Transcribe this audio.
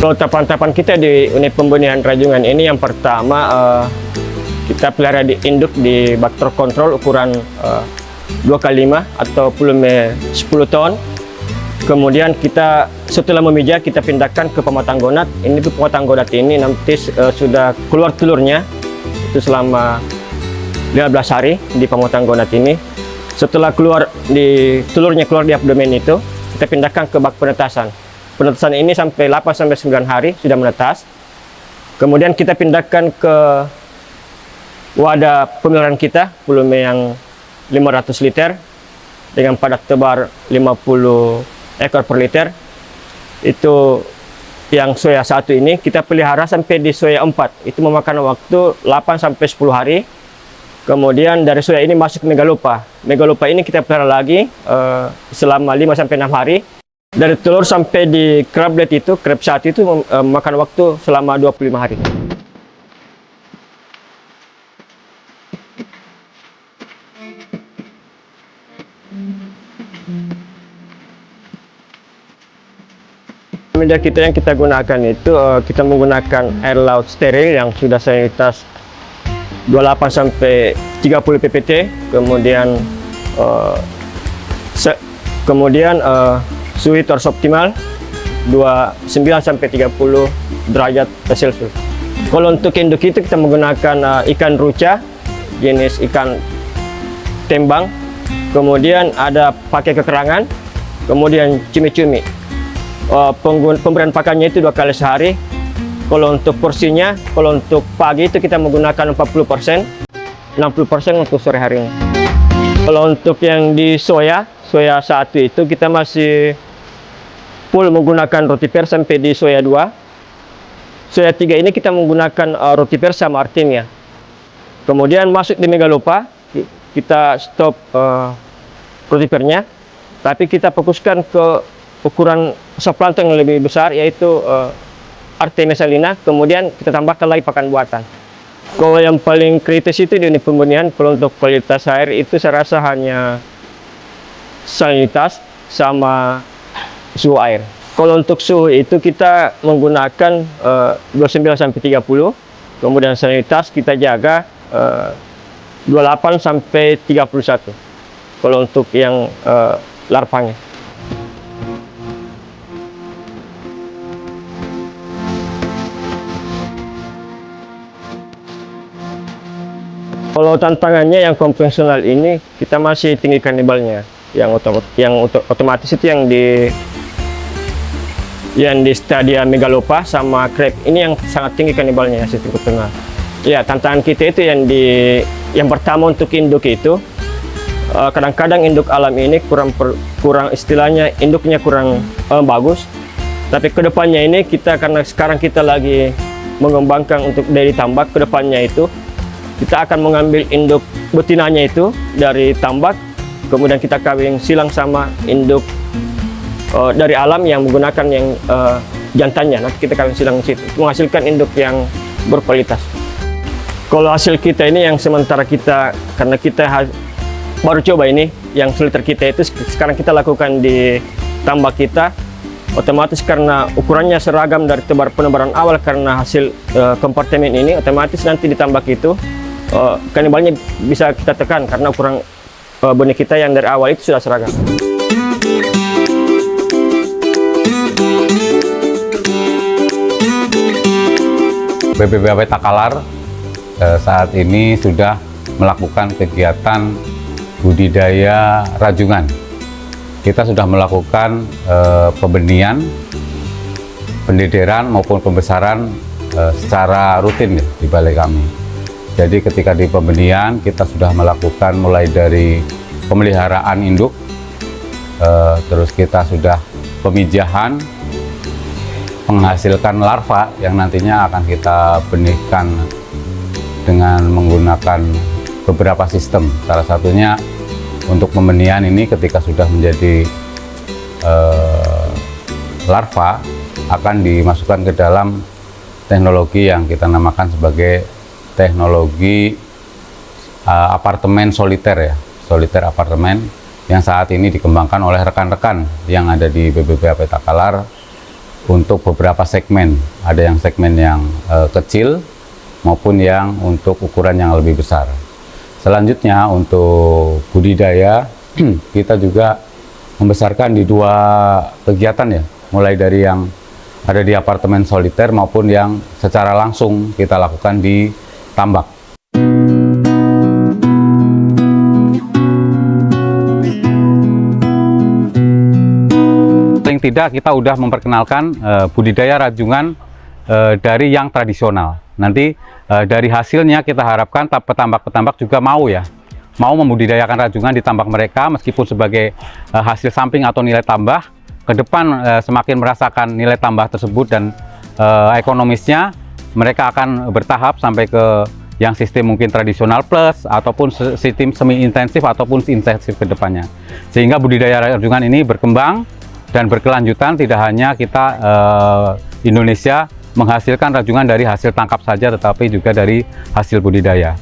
Kalau tahapan-tahapan kita di unit pembenihan rajungan ini, yang pertama kita pelihara di induk di bak terkontrol ukuran 2x5 atau volume 10 ton. Kemudian kita setelah memijah kita pindahkan ke pematang gonat. Ini tuh pematang gonat ini nanti sudah keluar telurnya itu selama 15 hari di pematang gonat ini. Setelah telurnya keluar di abdomen itu, kita pindahkan ke bak penetasan. Penetasan ini sampai 8-9 hari sudah menetas. Kemudian kita pindahkan ke wadah pemeliharaan kita, volume yang 500 liter dengan padat tebar 50 ekor per liter. Itu yang soya 1 ini kita pelihara sampai di soya 4. Itu memakan waktu 8-10 hari. Kemudian dari soya ini masuk ke megalopa. Megalopa ini kita pelihara lagi selama 5-6 hari. Dari telur sampai di crablet itu, crab 1 itu memakan waktu selama 25 hari. Media kita yang kita gunakan itu kita menggunakan air laut steril yang sudah salinitas 28-30 ppt, kemudian suhu itu harus optimal 29-30 derajat Celcius. Kalau untuk induk itu kita menggunakan ikan ruca jenis ikan tembang, kemudian ada pakai kekerangan, kemudian cumi-cumi. Pemberian pakannya itu 2 kali sehari. Kalau untuk porsinya, kalau untuk pagi itu kita menggunakan 40%, 60% untuk sore harinya. Kalau untuk yang di soya 1 itu kita masih full menggunakan rotifer sampai di soya 2. Soya 3 ini kita menggunakan rotifer sama artemia. Kemudian masuk di megalopa, kita stop rotifernya, tapi kita fokuskan ke ukuran zooplankton yang lebih besar, yaitu Artemia salina. Kemudian kita tambahkan lagi pakan buatan. Kalau yang paling kritis itu di unit pembenihan, kalau untuk kualitas air itu saya rasa hanya salinitas sama suhu air. Kalau untuk suhu itu kita menggunakan 29-30, kemudian salinitas kita jaga 28-31 kalau untuk yang larvanya. Kalau tantangannya yang konvensional ini kita masih tinggi kanibalnya. Yang otomatis itu yang di stadia megalopa sama crab ini yang sangat tinggi kanibalnya, sistem tengah. Ya, tantangan kita itu yang pertama untuk induk itu kadang-kadang induk alam ini kurang istilahnya induknya kurang bagus. Tapi kedepannya ini karena sekarang kita lagi mengembangkan untuk dairy tambak, kedepannya itu kita akan mengambil induk betinanya itu dari tambak, kemudian kita kawin silang sama induk dari alam yang menggunakan yang jantannya. Nanti kita kawin silang di situ, menghasilkan induk yang berkualitas. Kalau hasil kita ini yang sementara karena kita baru coba ini, yang filter kita itu sekarang kita lakukan di tambak kita, otomatis karena ukurannya seragam dari tebar penebaran awal, karena hasil kompartemen ini, otomatis nanti di tambak itu kanibalnya bisa kita tekan karena ukuran benih kita yang dari awal itu sudah seragam. BPBAP Takalar saat ini sudah melakukan kegiatan budidaya rajungan. Kita sudah melakukan pembenihan, pendederan maupun pembesaran secara rutin ya, di balai kami. Jadi ketika di pembenihan kita sudah melakukan mulai dari pemeliharaan induk, terus kita sudah pemijahan, menghasilkan larva yang nantinya akan kita benihkan dengan menggunakan beberapa sistem. Salah satunya untuk pembenihan ini ketika sudah menjadi larva akan dimasukkan ke dalam teknologi yang kita namakan sebagai teknologi apartemen soliter ya, soliter apartemen, yang saat ini dikembangkan oleh rekan-rekan yang ada di BPBAP Takalar untuk beberapa segmen. Ada yang segmen yang kecil maupun yang untuk ukuran yang lebih besar. Selanjutnya untuk budidaya kita juga membesarkan di 2 kegiatan ya, mulai dari yang ada di apartemen soliter maupun yang secara langsung kita lakukan di tambak. Paling tidak kita udah memperkenalkan budidaya rajungan dari yang tradisional. Nanti dari hasilnya kita harapkan petambak-petambak juga mau membudidayakan rajungan di tambak mereka, meskipun sebagai hasil samping atau nilai tambah. Ke depan semakin merasakan nilai tambah tersebut dan ekonomisnya, mereka akan bertahap sampai ke yang sistem mungkin tradisional plus ataupun sistem semi intensif ataupun intensif ke depannya. Sehingga budidaya rajungan ini berkembang dan berkelanjutan, tidak hanya kita Indonesia menghasilkan rajungan dari hasil tangkap saja, tetapi juga dari hasil budidaya.